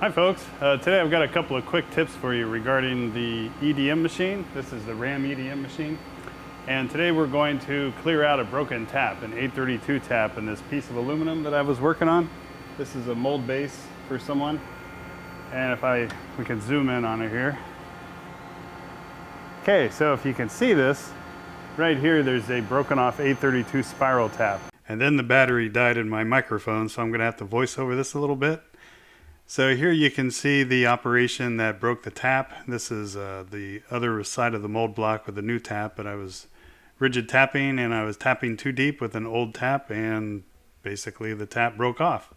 Hi folks, today I've got a couple of quick tips for you regarding the EDM machine. This is the RAM EDM machine. And today we're going to clear out a broken tap, an 832 tap in this piece of aluminum that I was working on. This is a mold base for someone. And if we can zoom in on it here. Okay, so if you can see this, right here there's a broken off 832 spiral tap. And then the battery died in my microphone, so I'm gonna have to voice over this a little bit. So here you can see the operation that broke the tap. This is the other side of the mold block with the new tap, but I was rigid tapping and I was tapping too deep with an old tap and basically the tap broke off.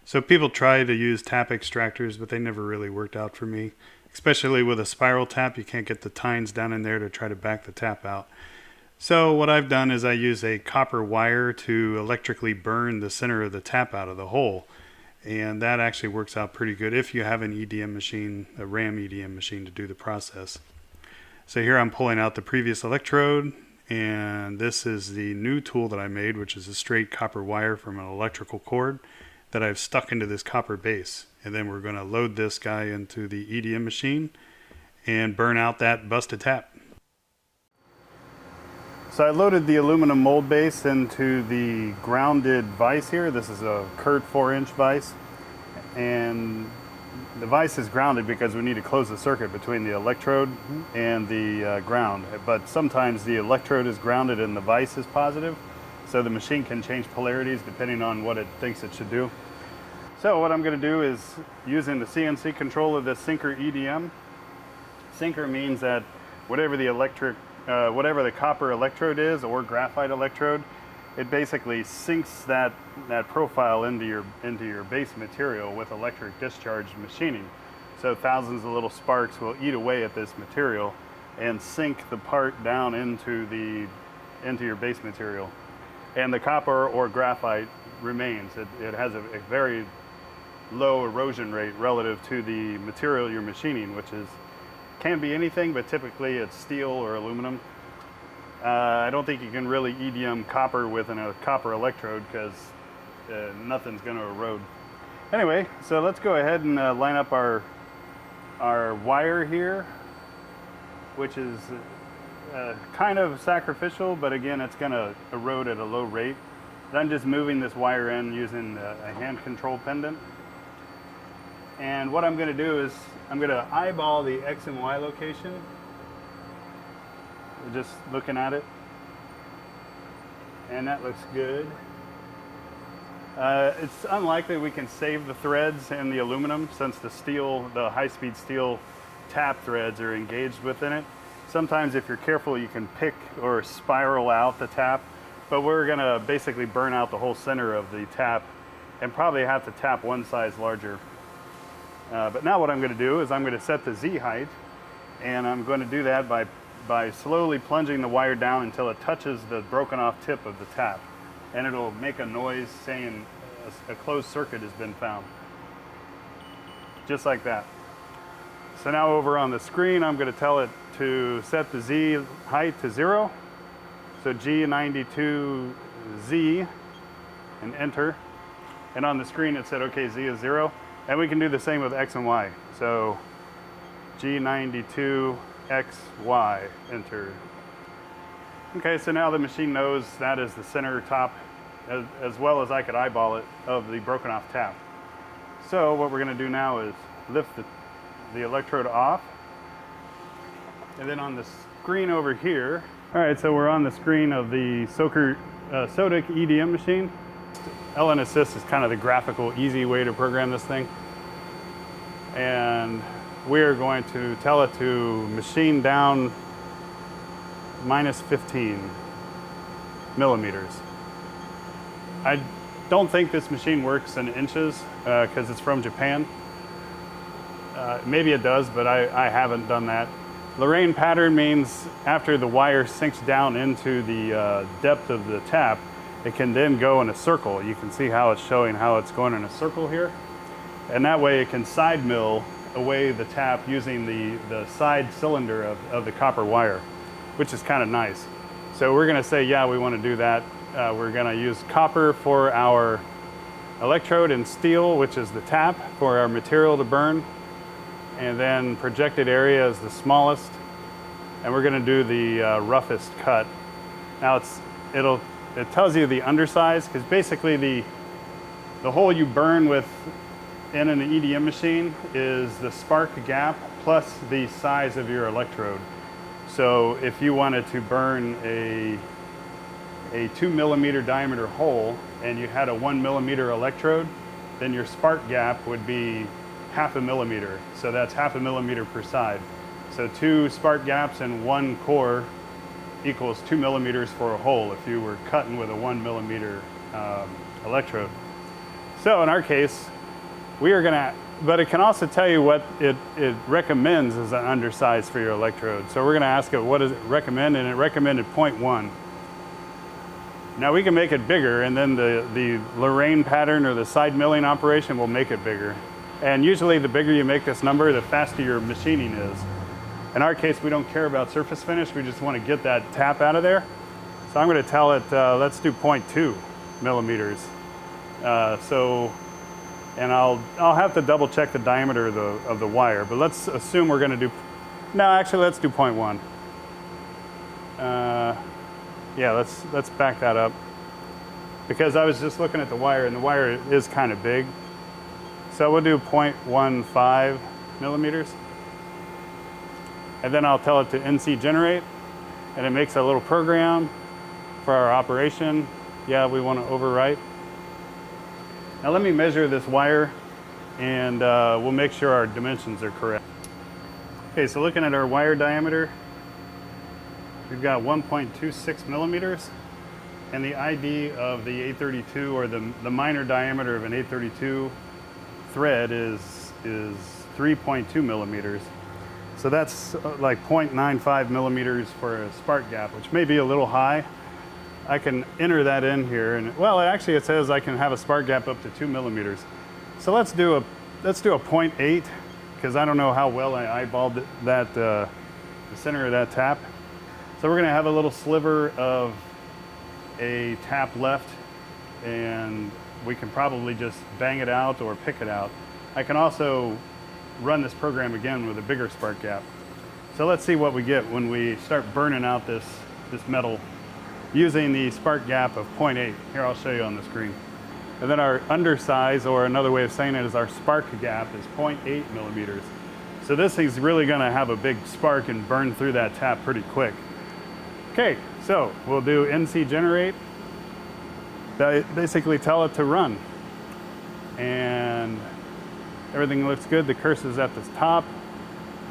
So people try to use tap extractors, but they never really worked out for me. Especially with a spiral tap, you can't get the tines down in there to try to back the tap out. So what I've done is I use a copper wire to electrically burn the center of the tap out of the hole. And that actually works out pretty good if you have an EDM machine, a RAM EDM machine to do the process. So here I'm pulling out the previous electrode, and this is the new tool that I made, which is a straight copper wire from an electrical cord that I've stuck into this copper base. And then we're going to load this guy into the EDM machine and burn out that busted tap. So I loaded the aluminum mold base into the grounded vise here. This is a Kurt 4-inch vise. And the vise is grounded because we need to close the circuit between the electrode and the ground. But sometimes the electrode is grounded and the vise is positive. So the machine can change polarities depending on what it thinks it should do. So what I'm going to do is using the CNC control of this sinker EDM. Sinker means that whatever the copper electrode is or graphite electrode, it basically sinks that profile into your base material with electric discharge machining. So thousands of little sparks will eat away at this material and sink the part down into your base material. And the copper or graphite remains. It has a very low erosion rate relative to the material you're machining, which can be anything, but typically it's steel or aluminum. I don't think you can really EDM copper with a copper electrode because nothing's going to erode. Anyway, so let's go ahead and line up our wire here, which is kind of sacrificial, but again, it's going to erode at a low rate. And I'm just moving this wire in using a hand control pendant. And what I'm going to do is I'm going to eyeball the X and Y location. Just looking at it. And that looks good. It's unlikely we can save the threads in the aluminum since the high-speed steel tap threads are engaged within it. Sometimes if you're careful you can pick or spiral out the tap, but we're going to basically burn out the whole center of the tap and probably have to tap one size larger. But now what I'm going to do is I'm going to set the Z height, and I'm going to do that by slowly plunging the wire down until it touches the broken off tip of the tap. And it'll make a noise saying a closed circuit has been found. Just like that. So now over on the screen I'm going to tell it to set the Z height to 0. So G92Z and enter. And on the screen it said okay, Z is 0. And we can do the same with X and Y. So G92XY, enter. Okay, so now the machine knows that is the center top, as well as I could eyeball it, of the broken off tap. So what we're going to do now is lift the electrode off. And then on the screen over here, all right, so we're on the screen of the Sodic EDM machine. LN Assist is kind of the graphical, easy way to program this thing. And we're going to tell it to machine down -15 millimeters. I don't think this machine works in inches because it's from Japan. Maybe it does, but I haven't done that. Lorraine pattern means after the wire sinks down into the depth of the tap, it can then go in a circle. You can see how it's showing how it's going in a circle here. And that way it can side mill away the tap using the side cylinder of the copper wire, which is kind of nice. So we're going to say, yeah, we want to do that. We're going to use copper for our electrode in steel, which is the tap for our material to burn. And then projected area is the smallest. And we're going to do the roughest cut. Now it tells you the undersize, because basically the hole you burn with in an EDM machine is the spark gap plus the size of your electrode. So if you wanted to burn a 2 millimeter diameter hole and you had a 1 millimeter electrode, then your spark gap would be 0.5 millimeter. So that's 0.5 millimeter per side. So 2 spark gaps and 1 core equals 2 millimeters for a hole if you were cutting with a 1 millimeter electrode. So in our case, we are gonna, but it can also tell you what it recommends as an undersize for your electrode. So we're gonna ask it, what does it recommend? And it recommended 0.1. Now we can make it bigger, and then the Lorraine pattern or the side milling operation will make it bigger. And usually the bigger you make this number, the faster your machining is. In our case, we don't care about surface finish, we just want to get that tap out of there. So I'm going to tell it, let's do 0.2 millimeters. And I'll have to double check the diameter of the wire, but let's assume we're going to do, no, actually let's do 0.1. Yeah, let's back that up. Because I was just looking at the wire, and the wire is kind of big. So we'll do 0.15 millimeters. And then I'll tell it to NC generate, and it makes a little program for our operation. Yeah, we want to overwrite. Now let me measure this wire, and we'll make sure our dimensions are correct. Okay, so looking at our wire diameter, we've got 1.26 millimeters, and the ID of the 832, or the minor diameter of an 832 thread is 3.2 millimeters. So that's like 0.95 millimeters for a spark gap, which may be a little high. I can enter that in here, and well, actually it says I can have a spark gap up to 2 millimeters. So let's do a 0.8, because I don't know how well I eyeballed that the center of that tap. So we're going to have a little sliver of a tap left, and we can probably just bang it out or pick it out. I can also run this program again with a bigger spark gap. So let's see what we get when we start burning out this metal using the spark gap of 0.8. Here, I'll show you on the screen. And then our undersize, or another way of saying it, is our spark gap is 0.8 millimeters. So this thing's really going to have a big spark and burn through that tap pretty quick. Okay, so we'll do NC generate. Basically tell it to run. And everything looks good. The cursor's at the top.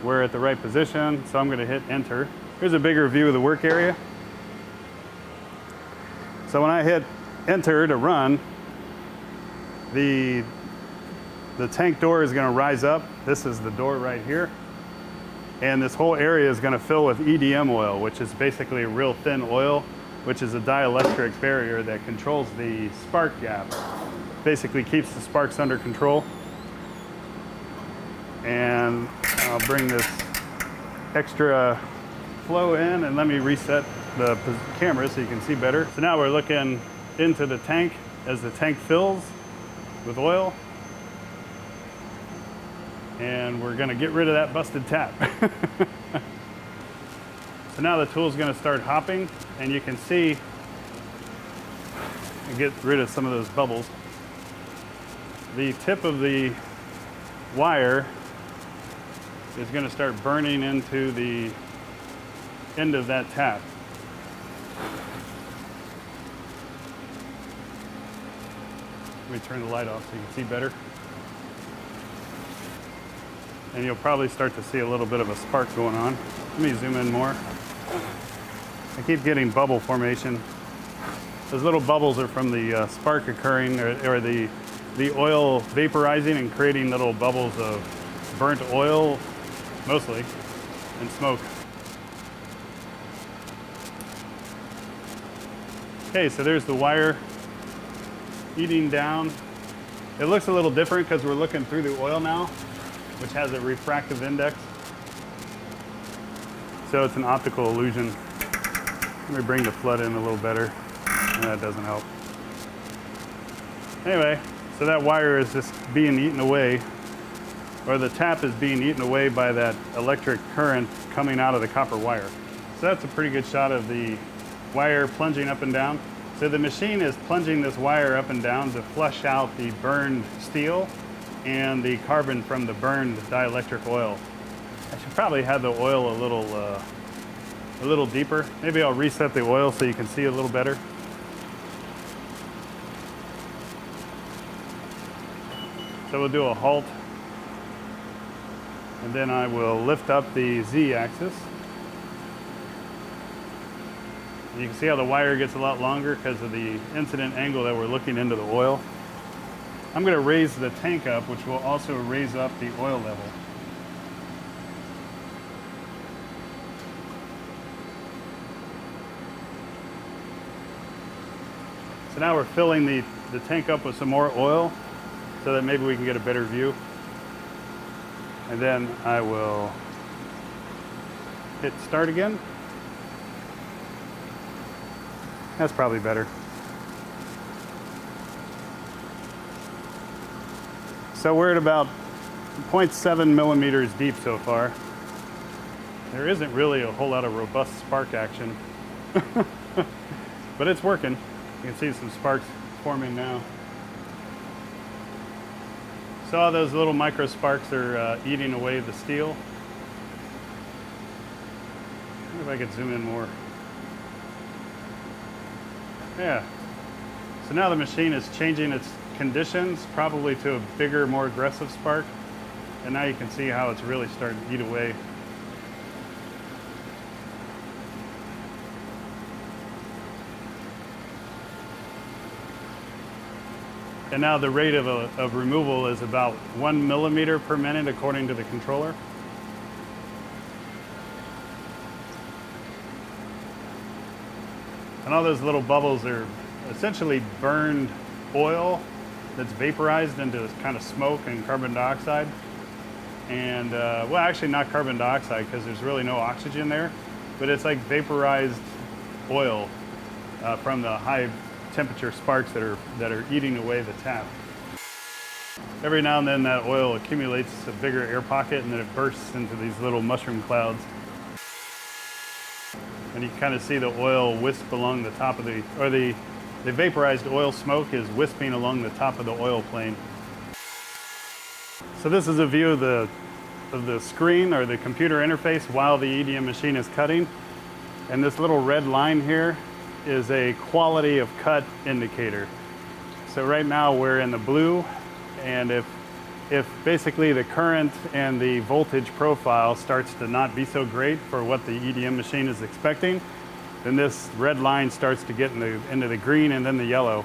We're at the right position, so I'm going to hit enter. Here's a bigger view of the work area. So when I hit enter to run, the tank door is going to rise up. This is the door right here. And this whole area is going to fill with EDM oil, which is basically a real thin oil, which is a dielectric barrier that controls the spark gap. Basically keeps the sparks under control. And I'll bring this extra flow in, and let me reset the camera so you can see better. So now we're looking into the tank as the tank fills with oil. And we're going to get rid of that busted tap. So now the tool's going to start hopping, and you can see and get rid of some of those bubbles. The tip of the wire is going to start burning into the end of that tap. Let me turn the light off so you can see better. And you'll probably start to see a little bit of a spark going on. Let me zoom in more. I keep getting bubble formation. Those little bubbles are from the spark occurring, or the oil vaporizing and creating little bubbles of burnt oil, mostly, and smoke. Okay, so there's the wire eating down. It looks a little different because we're looking through the oil now, which has a refractive index. So it's an optical illusion. Let me bring the flood in a little better. That doesn't help. Anyway, So that wire is just being eaten away, or the tap is being eaten away by that electric current coming out of the copper wire. So that's a pretty good shot of the wire plunging up and down. So the machine is plunging this wire up and down to flush out the burned steel and the carbon from the burned dielectric oil. I should probably have the oil a little deeper. Maybe I'll reset the oil so you can see a little better. So we'll do a halt, and then I will lift up the Z-axis. You can see how the wire gets a lot longer because of the incident angle that we're looking into the oil. I'm going to raise the tank up, which will also raise up the oil level. So now we're filling the tank up with some more oil so that maybe we can get a better view. And then I will hit start again. That's probably better. So we're at about 0.7 millimeters deep so far. There isn't really a whole lot of robust spark action, but it's working. You can see some sparks forming now. So all those little micro sparks are eating away the steel. I wonder if I could zoom in more. Yeah. So now the machine is changing its conditions, probably to a bigger, more aggressive spark. And now you can see how it's really starting to eat away. And now the rate of removal is about 1 millimeter per minute according to the controller. And all those little bubbles are essentially burned oil that's vaporized into kind of smoke and carbon dioxide. And, well, actually not carbon dioxide because there's really no oxygen there, but it's like vaporized oil from the high temperature sparks that are eating away the tap. Every now and then that oil accumulates a bigger air pocket and then it bursts into these little mushroom clouds. And you can kind of see the oil wisp along the top of the vaporized oil smoke is wisping along the top of the oil plane. So this is a view of the screen or the computer interface while the EDM machine is cutting. And this little red line here is a quality of cut indicator. So right now we're in the blue, and if basically the current and the voltage profile starts to not be so great for what the EDM machine is expecting, then this red line starts to get into the green and then the yellow.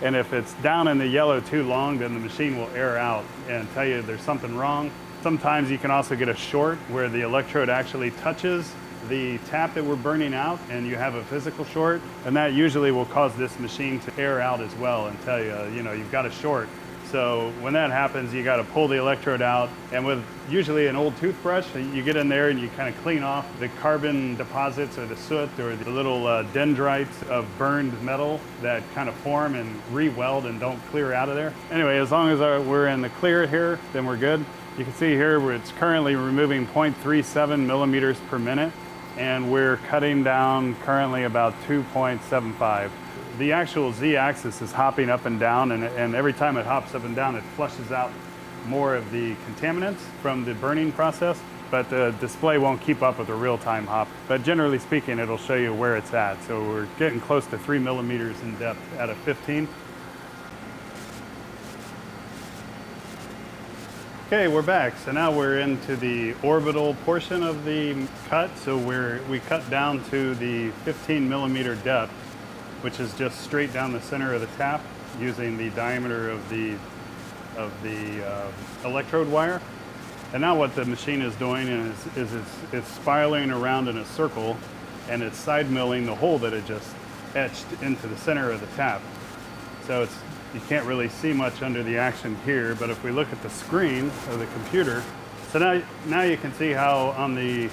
And if it's down in the yellow too long, then the machine will air out and tell you there's something wrong. Sometimes you can also get a short where the electrode actually touches the tap that we're burning out and you have a physical short, and that usually will cause this machine to air out as well and tell you, you know, you've got a short. So when that happens, you got to pull the electrode out, and with usually an old toothbrush, you get in there and you kind of clean off the carbon deposits or the soot or the little dendrites of burned metal that kind of form and re-weld and don't clear out of there. Anyway, as long as we're in the clear here, then we're good. You can see here where it's currently removing 0.37 millimeters per minute, and we're cutting down currently about 2.75. The actual Z-axis is hopping up and down, and every time it hops up and down, it flushes out more of the contaminants from the burning process, but the display won't keep up with the real-time hop. But generally speaking, it'll show you where it's at. So we're getting close to 3 millimeters in depth out of 15. Okay, we're back. So now we're into the orbital portion of the cut. So we cut down to the 15 millimeter depth, which is just straight down the center of the tap using the diameter of the electrode wire. And now what the machine is doing is it's spiraling around in a circle, and it's side milling the hole that it just etched into the center of the tap. So you can't really see much under the action here, but if we look at the screen of the computer, so now you can see how on the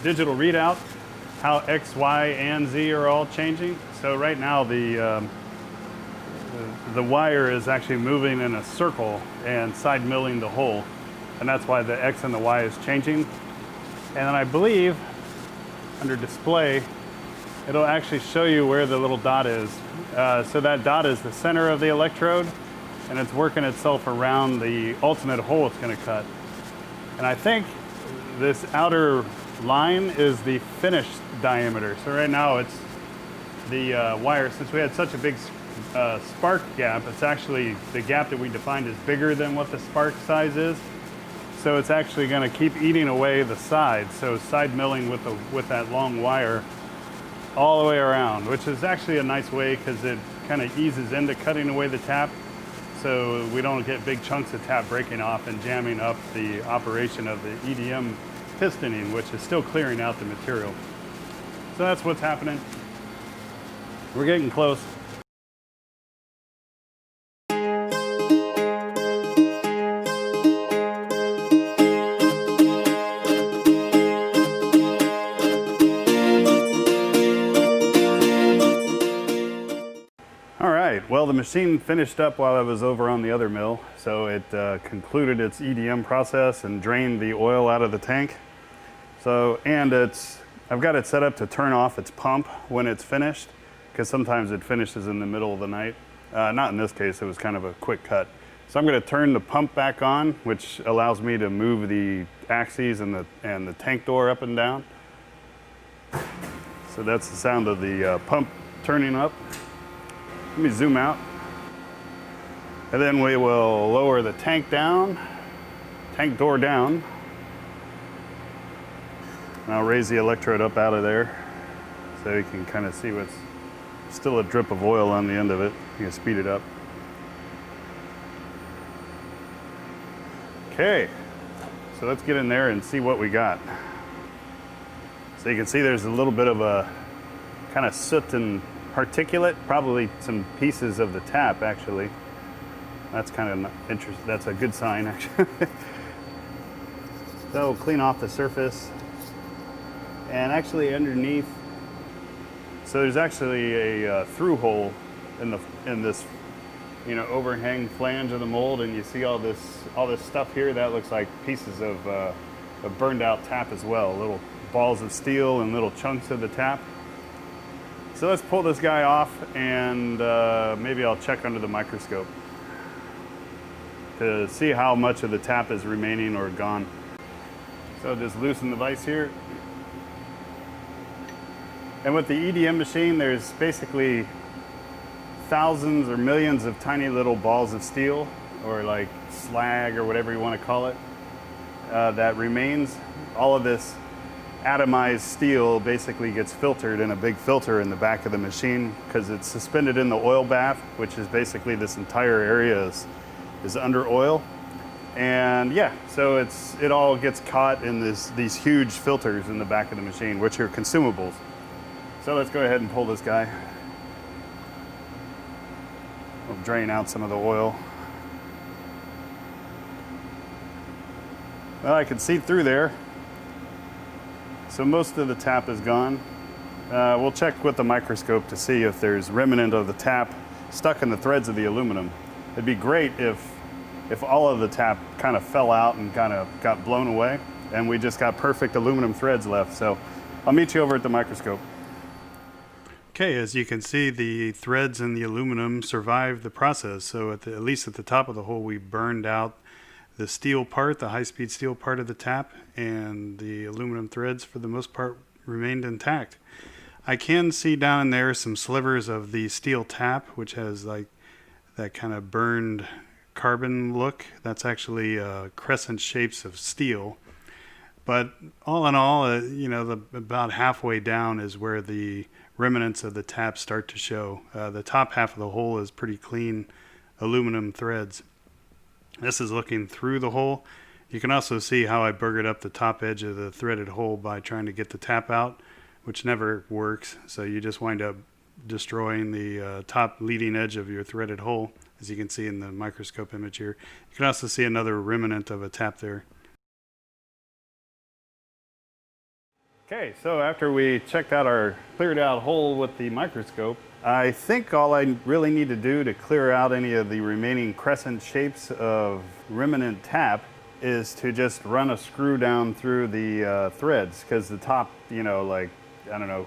digital readout, how X, Y, and Z are all changing. So right now the wire is actually moving in a circle and side milling the hole. And that's why the X and the Y is changing. And then I believe under display, it'll actually show you where the little dot is. So that dot is the center of the electrode, and it's working itself around the ultimate hole it's going to cut. And I think this outer line is the finished diameter. So right now it's the wire, since we had such a big spark gap, it's actually, the gap that we defined is bigger than what the spark size is. So it's actually going to keep eating away the sides. So side milling with that long wire all the way around, which is actually a nice way because it kind of eases into cutting away the tap. So we don't get big chunks of tap breaking off and jamming up the operation of the EDM pistoning, which is still clearing out the material. So that's what's happening. We're getting close. Well, the machine finished up while I was over on the other mill, so it concluded its EDM process and drained the oil out of the tank. So, and I've got it set up to turn off its pump when it's finished, because sometimes it finishes in the middle of the night. Not in this case, it was kind of a quick cut. So I'm going to turn the pump back on, which allows me to move the axes and the tank door up and down. So that's the sound of the pump turning up. Let me zoom out. And then we will lower the tank down, tank door down. And I'll raise the electrode up out of there so you can kind of see what's still a drip of oil on the end of it. You can speed it up. Okay, so let's get in there and see what we got. So you can see there's a little bit of a kind of soot and particulate, probably some pieces of the tap actually. That's kind of interesting. That's a good sign actually. So we'll clean off the surface. And actually underneath, so there's actually a through hole in this overhang flange of the mold, and you see all this stuff here that looks like pieces of a burned out tap as well, little balls of steel and little chunks of the tap. So let's pull this guy off, and maybe I'll check under the microscope to see how much of the tap is remaining or gone. So just loosen the vise here. And with the EDM machine, there's basically thousands or millions of tiny little balls of steel, or like slag or whatever you want to call it, that remains. All of this atomized steel basically gets filtered in a big filter in the back of the machine because it's suspended in the oil bath, which is basically this entire area is under oil. And yeah, so it all gets caught in these huge filters in the back of the machine, which are consumables. So let's go ahead and pull this guy. We'll drain out some of the oil. Well, I can see through there. So most of the tap is gone. We'll check with the microscope to see if there's remnant of the tap stuck in the threads of the aluminum. It'd be great if all of the tap kind of fell out and kind of got blown away, and we just got perfect aluminum threads left. So I'll meet you over at the microscope. Okay, as you can see, the threads in the aluminum survived the process. So at least at the top of the hole, we burned out the steel part, the high-speed steel part of the tap, and the aluminum threads for the most part remained intact. I can see down there some slivers of the steel tap, which has like that kind of burned carbon look. That's actually crescent shapes of steel. But all in all, about halfway down is where the remnants of the tap start to show. The top half of the hole is pretty clean aluminum threads. This is looking through the hole. You can also see how I burgered up the top edge of the threaded hole by trying to get the tap out, which never works. So you just wind up destroying the top leading edge of your threaded hole, as you can see in the microscope image here. You can also see another remnant of a tap there. Okay, so after we checked out our cleared out hole with the microscope, I think all I really need to do to clear out any of the remaining crescent shapes of remnant tap is to just run a screw down through the threads, because the top, you know, like, I don't know,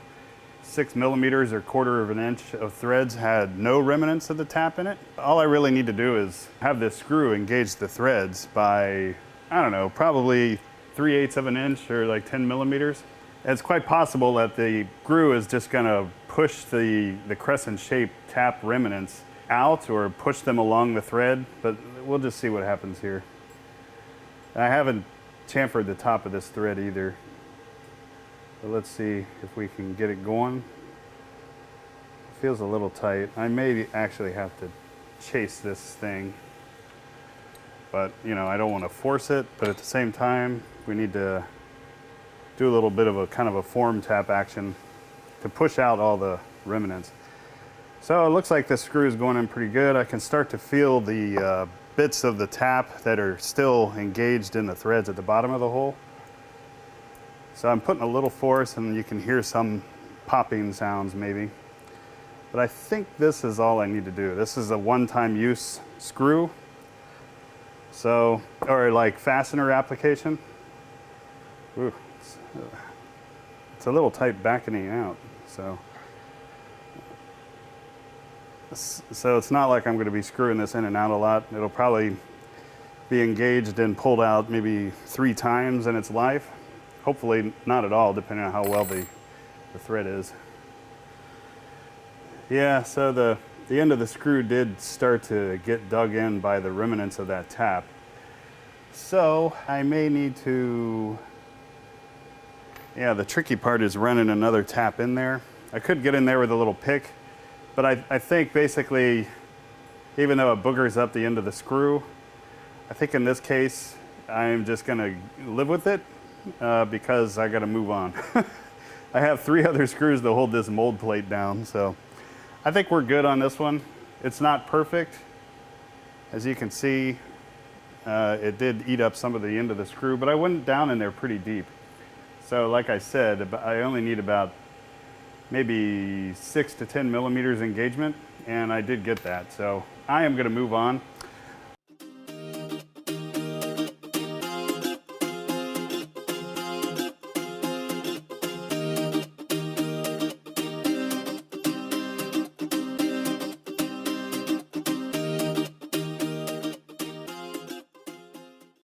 6 millimeters or 1/4 of an inch of threads had no remnants of the tap in it. All I really need to do is have this screw engage the threads by, I don't know, probably 3/8 of an inch or like 10 millimeters. It's quite possible that the screw is just gonna push the crescent shaped tap remnants out or push them along the thread, but we'll just see what happens here. I haven't chamfered the top of this thread either. But let's see if we can get it going. It feels a little tight. I may actually have to chase this thing. But, you know, I don't want to force it, but at the same time, we need to do a little bit of a kind of a form tap action to push out all the remnants. So it looks like this screw is going in pretty good. I can start to feel the bits of the tap that are still engaged in the threads at the bottom of the hole. So I'm putting a little force, and you can hear some popping sounds maybe. But I think this is all I need to do. This is a one-time use screw. So, or like fastener application. Ooh, it's a little tight backing out. So it's not like I'm going to be screwing this in and out a lot. It'll probably be engaged and pulled out maybe 3 times in its life. Hopefully not at all, depending on how well the thread is. Yeah, so the end of the screw did start to get dug in by the remnants of that tap. So I may need to, yeah, the tricky part is running another tap in there. I could get in there with a little pick, but I think basically, even though it boogers up the end of the screw, I think in this case, I'm just gonna live with it. Because I got to move on. I have 3 other screws to hold this mold plate down, so I think we're good on this one. It's not perfect. As you can see, it did eat up some of the end of the screw, but I went down in there pretty deep. So like I said, I only need about maybe 6 to 10 millimeters engagement, and I did get that. So I am going to move on.